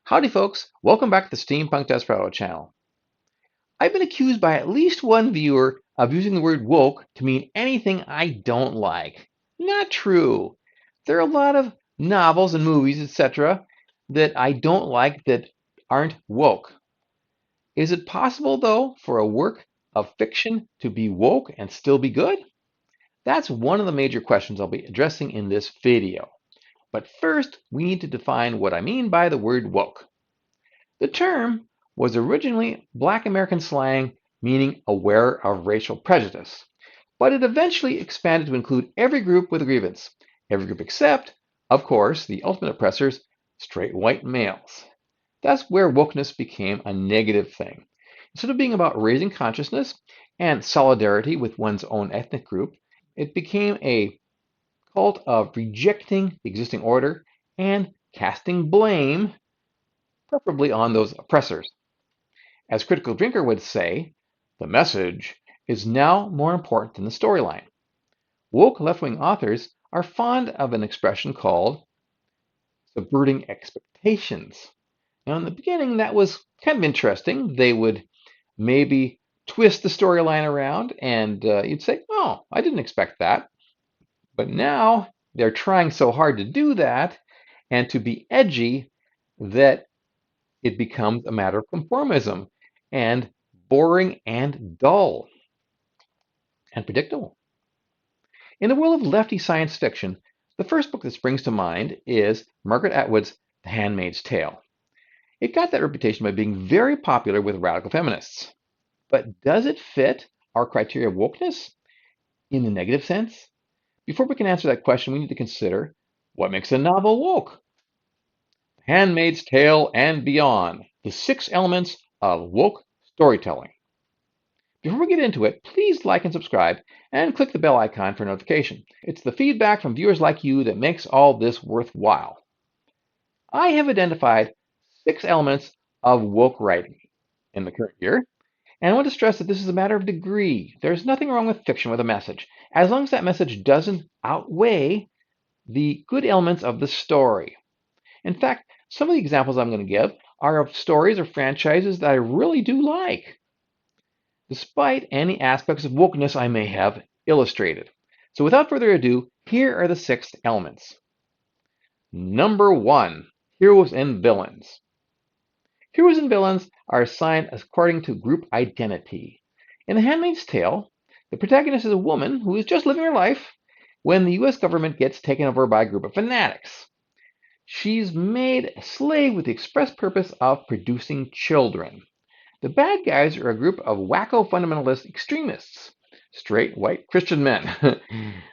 Howdy, folks. Welcome back to the Steampunk Desperado channel. I've been accused by at least one viewer of using the word woke to mean anything I don't like. Not true. There are a lot of novels and movies, etc., that I don't like that aren't woke. Is it possible, though, for a work of fiction to be woke and still be good? That's one of the major questions I'll be addressing in this video. But first, we need to define what I mean by the word woke. The term was originally Black American slang meaning aware of racial prejudice, but it eventually expanded to include every group with a grievance, every group except, of course, the ultimate oppressors, straight white males. That's where wokeness became a negative thing. Instead of being about raising consciousness and solidarity with one's own ethnic group, it became a cult of rejecting the existing order and casting blame, preferably on those oppressors. As Critical Drinker would say, the message is now more important than the storyline. Woke left-wing authors are fond of an expression called subverting expectations. Now, in the beginning, that was kind of interesting. They would maybe twist the storyline around, and you'd say, "Oh, I didn't expect that." But now they're trying so hard to do that and to be edgy that it becomes a matter of conformism and boring and dull and predictable. In the world of lefty science fiction, the first book that springs to mind is Margaret Atwood's The Handmaid's Tale. It got that reputation by being very popular with radical feminists. But does it fit our criteria of wokeness in the negative sense? Before we can answer that question, we need to consider what makes a novel woke. Handmaid's Tale and Beyond, the 6 elements of woke storytelling. Before we get into it, please like and subscribe and click the bell icon for notification. It's the feedback from viewers like you that makes all this worthwhile. I have identified 6 elements of woke writing in the current year, and I want to stress that this is a matter of degree. There's nothing wrong with fiction with a message, as long as that message doesn't outweigh the good elements of the story. In fact, some of the examples I'm going to give are of stories or franchises that I really do like, despite any aspects of wokeness I may have illustrated. So without further ado, here are the 6 elements. Number 1, heroes and villains. Heroes and villains are assigned according to group identity. In The Handmaid's Tale, the protagonist is a woman who is just living her life when the US government gets taken over by a group of fanatics. She's made a slave with the express purpose of producing children. The bad guys are a group of wacko fundamentalist extremists, straight white Christian men.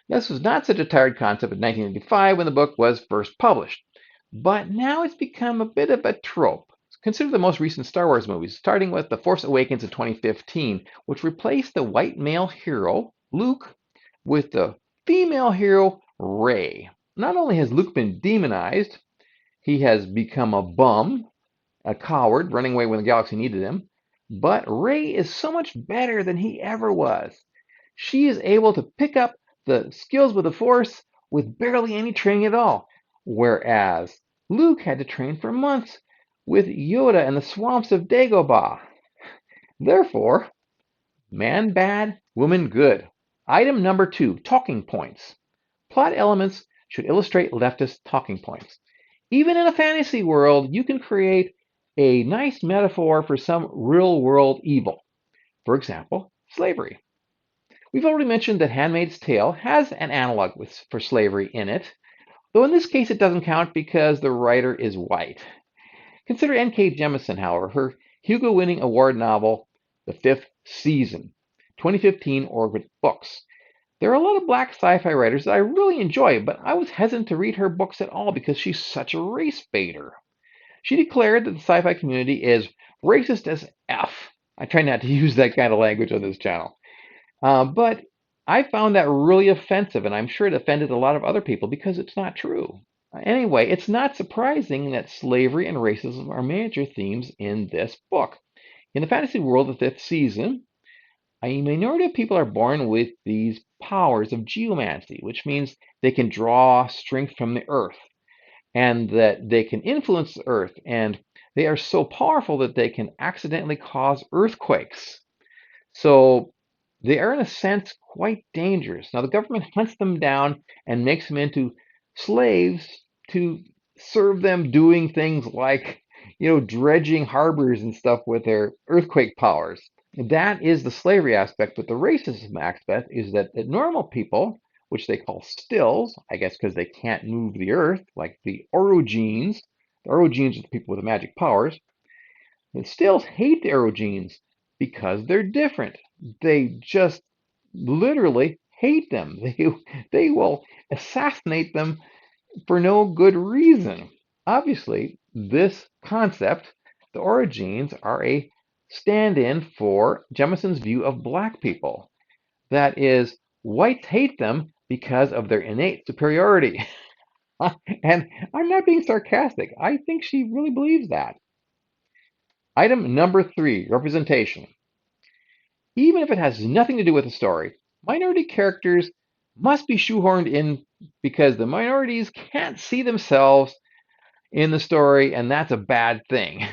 This was not such a tired concept in 1985 when the book was first published, but now it's become a bit of a trope. Consider the most recent Star Wars movies, starting with The Force Awakens in 2015, which replaced the white male hero, Luke, with the female hero, Rey. Not only has Luke been demonized, he has become a bum, a coward, running away when the galaxy needed him, but Rey is so much better than he ever was. She is able to pick up the skills with the Force with barely any training at all, whereas Luke had to train for months with Yoda in the swamps of Dagobah. Therefore, man bad, woman good. Item number 2, talking points. Plot elements should illustrate leftist talking points. Even in a fantasy world, you can create a nice metaphor for some real-world evil. For example, slavery. We've already mentioned that Handmaid's Tale has an analog for slavery in it, though in this case it doesn't count because the writer is white. Consider N.K. Jemisin, however, her Hugo-winning award novel, The Fifth Season, 2015 Orbit Books. There are a lot of black sci-fi writers that I really enjoy, but I was hesitant to read her books at all because she's such a race baiter. She declared that the sci-fi community is racist as F. I try not to use that kind of language on this channel. But I found that really offensive, and I'm sure it offended a lot of other people because it's not true. Anyway, it's not surprising that slavery and racism are major themes in this book. In the fantasy world of the 5th season, a minority of people are born with these powers of geomancy, which means they can draw strength from the earth and that they can influence the earth and They are so powerful that they can accidentally cause earthquakes. So they are, in a sense, quite dangerous. Now, the government hunts them down and makes them into slaves to serve them doing things like, dredging harbors and stuff with their earthquake powers. That is the slavery aspect, but the racism aspect is that normal people, which they call stills, I guess because they can't move the earth, like the orogenes are the people with the magic powers, the stills hate the orogenes because they're different. They just literally hate them. They will assassinate them for no good reason. Obviously, this concept, the orogenes, are a stand-in for Jemison's view of black people. That is, whites hate them because of their innate superiority. And I'm not being sarcastic. I think she really believes that. Item number 3, representation. Even if it has nothing to do with the story, minority characters must be shoehorned in because the minorities can't see themselves in the story, and that's a bad thing.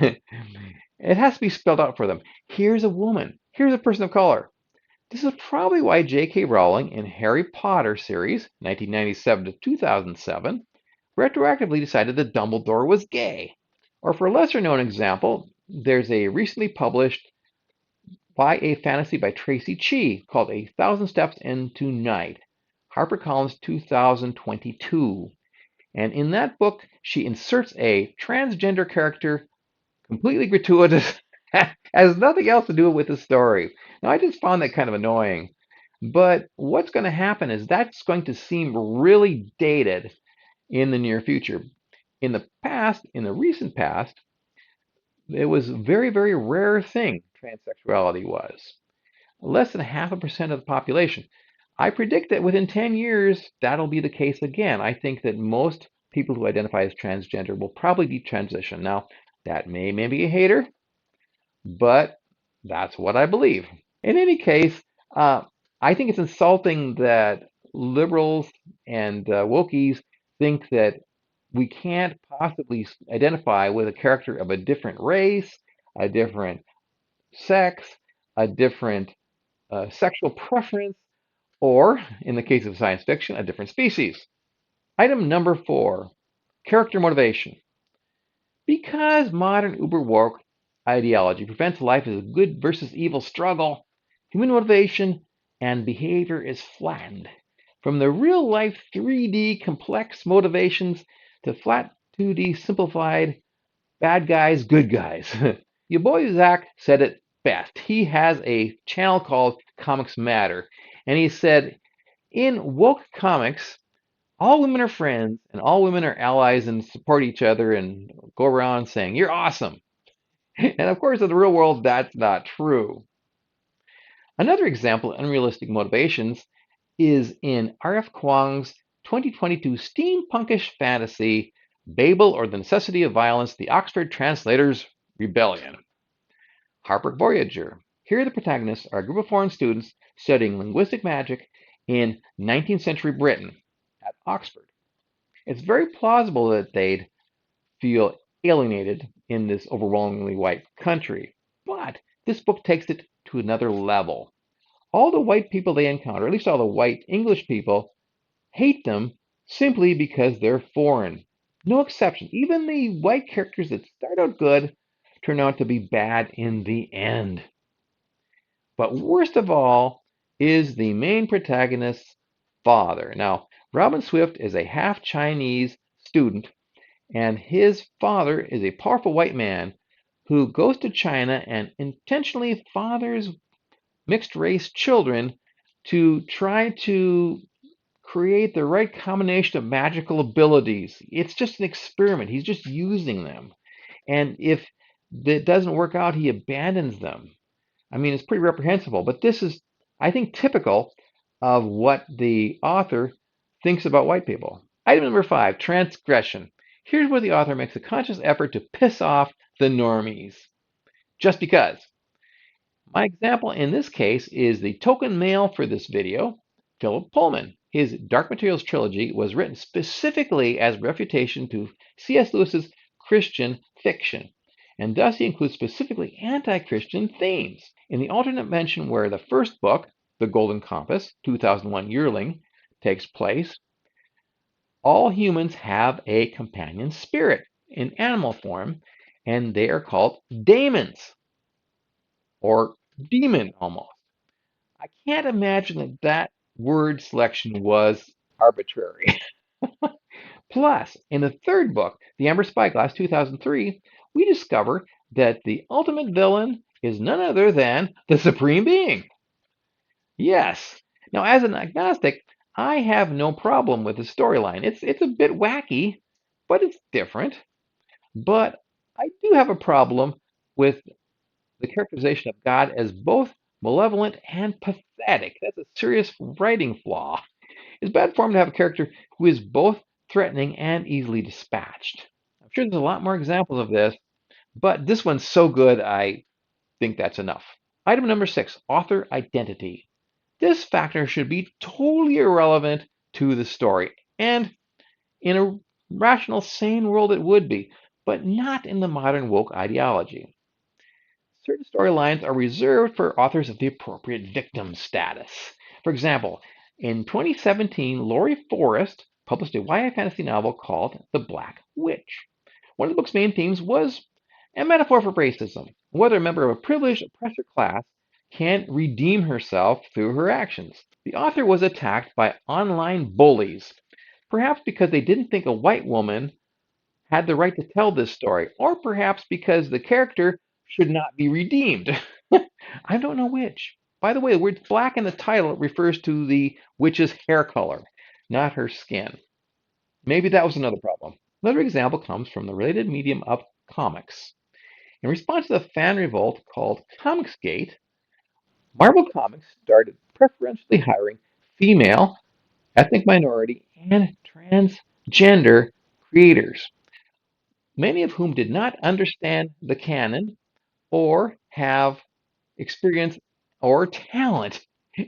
It has to be spelled out for them. Here's a woman. Here's a person of color. This is probably why J.K. Rowling in Harry Potter series, 1997 to 2007, retroactively decided that Dumbledore was gay. Or for a lesser known example, there's a recently published YA fantasy by Tracy Chee called A Thousand Steps into Night, HarperCollins 2022. And in that book, she inserts a transgender character, completely gratuitous, has nothing else to do with the story. Now, I just found that kind of annoying. But what's going to happen is that's going to seem really dated in the near future. In the past, in the recent past, it was a very, very rare thing, transsexuality was. Less than 0.5% of the population. I predict that within 10 years, that'll be the case again. I think that most people who identify as transgender will probably detransition. Now, that may be a hater, but that's what I believe. In any case, uh, I think it's insulting that liberals and wokies think that we can't possibly identify with a character of a different race, a different sex, a different sexual preference, or, in the case of science fiction, a different species. Item number 4, character motivation. Because modern uber woke ideology prevents life as a good versus evil struggle, human motivation and behavior is flattened. From the real life 3D complex motivations to flat 2D simplified bad guys, good guys. Your boy Zach said it best. He has a channel called Comics Matter, and he said, in woke comics, all women are friends and all women are allies and support each other and go around saying, you're awesome. And of course, in the real world, that's not true. Another example of unrealistic motivations is in R.F. Kuang's 2022 steampunkish fantasy, Babel or the Necessity of Violence, the Oxford Translators' Rebellion. Harper Voyager. Here the protagonists are a group of foreign students studying linguistic magic in 19th century Britain at Oxford. It's very plausible that they'd feel alienated in this overwhelmingly white country, but this book takes it to another level. All the white people they encounter, at least all the white English people, hate them simply because they're foreign. No exception. Even the white characters that start out good turn out to be bad in the end. But worst of all is the main protagonist's father. Now, Robin Swift is a half Chinese student, and his father is a powerful white man who goes to China and intentionally fathers mixed race children to try to create the right combination of magical abilities. It's just an experiment. He's just using them. And if that doesn't work out, he abandons them. I mean, it's pretty reprehensible, but this is, I think, typical of what the author thinks about white people. Item number 5, transgression. Here's where the author makes a conscious effort to piss off the normies. Just because. My example in this case is the token male for this video, Philip Pullman. His Dark Materials trilogy was written specifically as refutation to C.S. Lewis's Christian fiction. and thus he includes specifically anti-Christian themes. In the alternate mention where the first book, The Golden Compass, 2001 Yearling, takes place, all humans have a companion spirit in animal form, and they are called daemons, or demon almost. I can't imagine that word selection was arbitrary. Plus, in the third book, The Amber Spyglass, 2003, we discover that the ultimate villain is none other than the Supreme Being. Yes. Now, as an agnostic, I have no problem with the storyline. It's a bit wacky, but it's different. But I do have a problem with the characterization of God as both malevolent and pathetic. That's a serious writing flaw. It's bad form to have a character who is both threatening and easily dispatched. I'm sure there's a lot more examples of this, but this one's so good, I think that's enough. Item number 6, author identity. This factor should be totally irrelevant to the story, and in a rational, sane world it would be, but not in the modern woke ideology. Certain storylines are reserved for authors of the appropriate victim status. For example, in 2017, Laurie Forrest published a YA fantasy novel called The Black Witch. One of the book's main themes was a metaphor for racism, whether a member of a privileged oppressor class can redeem herself through her actions. The author was attacked by online bullies, perhaps because they didn't think a white woman had the right to tell this story, or perhaps because the character should not be redeemed. I don't know which. By the way, the word black in the title refers to the witch's hair color, not her skin. Maybe that was another problem. Another example comes from the related medium of comics. In response to the fan revolt called Comicsgate, Marvel Comics started preferentially hiring female, ethnic minority, and transgender creators, many of whom did not understand the canon or have experience or talent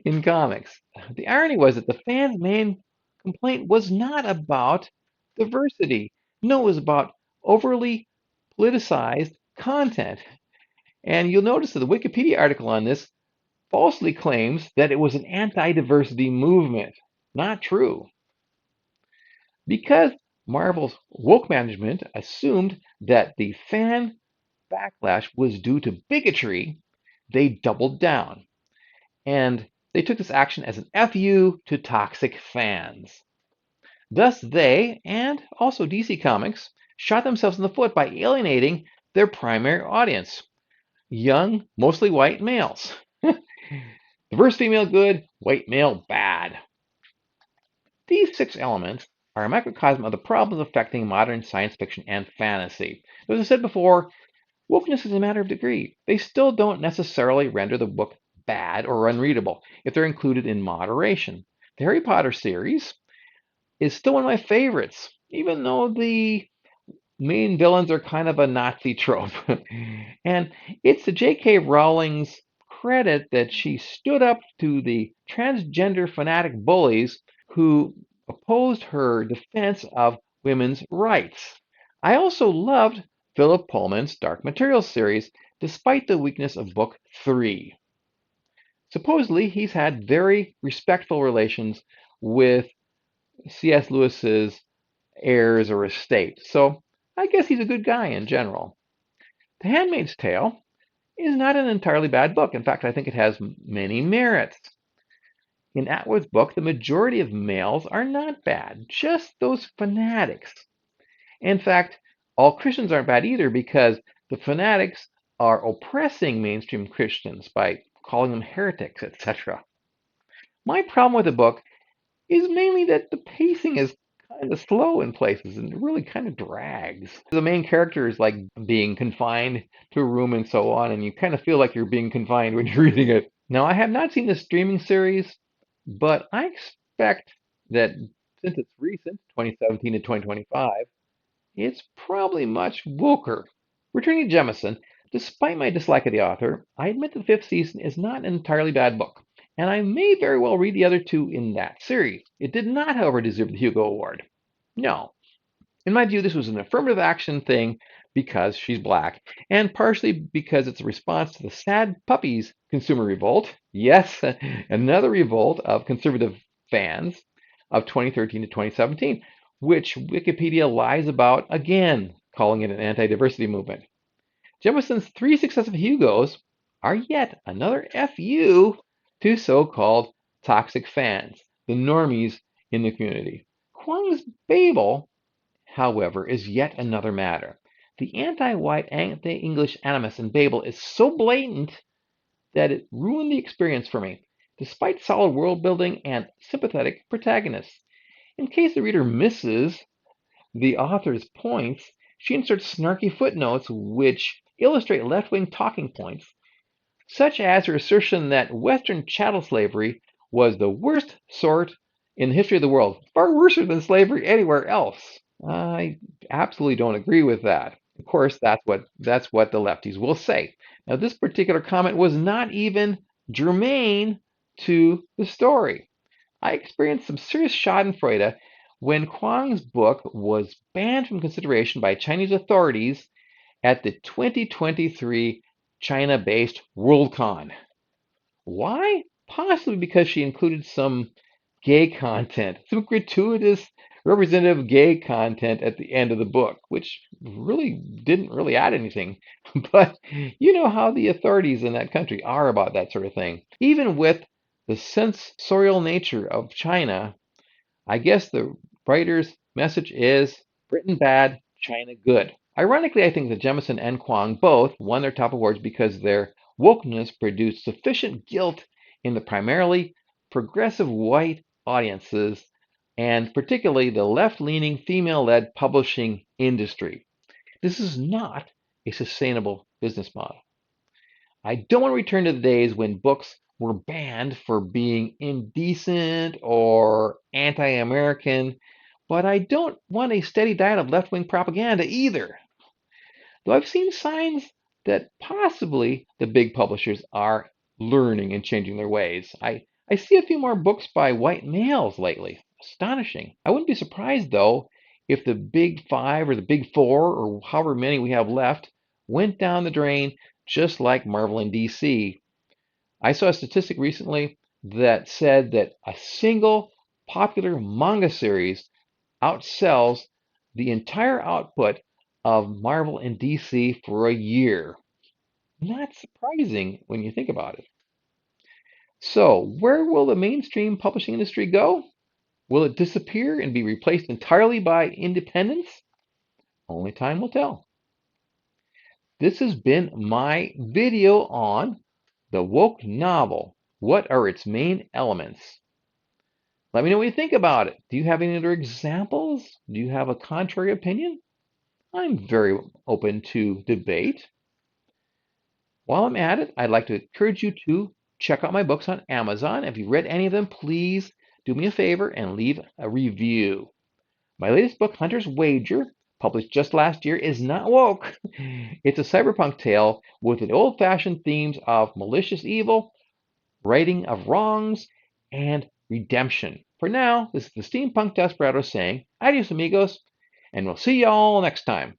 in comics. The irony was that the fans' main complaint was not about diversity. No, it was about overly politicized content. And you'll notice that the Wikipedia article on this falsely claims that it was an anti-diversity movement. Not true. Because Marvel's woke management assumed that the fan backlash was due to bigotry, they doubled down. And they took this action as an FU to toxic fans. Thus, they, and also DC Comics, shot themselves in the foot by alienating their primary audience, young, mostly white males. Diverse female good, white male bad. These 6 elements are a microcosm of the problems affecting modern science fiction and fantasy. As I said before, wokeness is a matter of degree. They still don't necessarily render the book bad or unreadable if they're included in moderation. The Harry Potter series is still one of my favorites, even though the main villains are kind of a Nazi trope. And it's to J.K. Rowling's credit that she stood up to the transgender fanatic bullies who opposed her defense of women's rights. I also loved Philip Pullman's Dark Materials series, despite the weakness of Book 3. Supposedly, he's had very respectful relations with C.S. Lewis's heirs or estate, so I guess he's a good guy in general. The Handmaid's Tale is not an entirely bad book. In fact, I think it has many merits. In Atwood's book, the majority of males are not bad, just those fanatics. In fact, all Christians aren't bad either because the fanatics are oppressing mainstream Christians by calling them heretics, etc. My problem with the book is mainly that the pacing is kind of slow in places and it really kind of drags. The main character is like being confined to a room and so on, and you kind of feel like you're being confined when you're reading it. Now, I have not seen the streaming series, but I expect that since it's recent, 2017 to 2025, it's probably much woker. Returning to Jemison, despite my dislike of the author, I admit the 5th season is not an entirely bad book, and I may very well read the other 2 in that series. It did not, however, deserve the Hugo Award. No. In my view, this was an affirmative action thing because she's black, and partially because it's a response to the sad puppies consumer revolt. Yes, another revolt of conservative fans of 2013 to 2017, which Wikipedia lies about again, calling it an anti-diversity movement. Jemisin's 3 successive Hugos are yet another FU to so-called toxic fans, the normies in the community. Kwang's Babel, however, is yet another matter. The anti-white, anti-English animus in Babel is so blatant that it ruined the experience for me, despite solid world building and sympathetic protagonists. In case the reader misses the author's points, she inserts snarky footnotes which illustrate left-wing talking points, such as her assertion that Western chattel slavery was the worst sort in the history of the world, far worse than slavery anywhere else. I absolutely don't agree with that. Of course, that's what the lefties will say. Now, this particular comment was not even germane to the story. I experienced some serious schadenfreude when Kwang's book was banned from consideration by Chinese authorities at the 2023 China-based Worldcon. Why? Possibly because she included some gay content, some gratuitous representative gay content at the end of the book, which really didn't really add anything. But you know how the authorities in that country are about that sort of thing. Even with the censorial nature of China, I guess the writer's message is Britain bad, China good. Ironically, I think that Jemison and Kwong both won their top awards because their wokeness produced sufficient guilt in the primarily progressive white audiences, and particularly the left-leaning female-led publishing industry. This is not a sustainable business model. I don't want to return to the days when books were banned for being indecent or anti-American, but I don't want a steady diet of left-wing propaganda either. Though I've seen signs that possibly the big publishers are learning and changing their ways. I see a few more books by white males lately. Astonishing. I wouldn't be surprised, though, if the big five or the big four or however many we have left went down the drain just like Marvel and DC. I saw a statistic recently that said that a single popular manga series outsells the entire output of Marvel and DC for a year. Not surprising when you think about it. So, where will the mainstream publishing industry go? Will it disappear and be replaced entirely by independents? Only time will tell. This has been my video on the woke novel. What are its main elements? Let me know what you think about it. Do you have any other examples? Do you have a contrary opinion? I'm very open to debate. While I'm at it, I'd like to encourage you to check out my books on Amazon. If you've read any of them, please do me a favor and leave a review. My latest book, Hunter's Wager, published just last year, is not woke. It's a cyberpunk tale with the old-fashioned themes of malicious evil, righting of wrongs, and redemption. For now, this is the Steampunk Desperado saying, adios amigos, and we'll see y'all next time.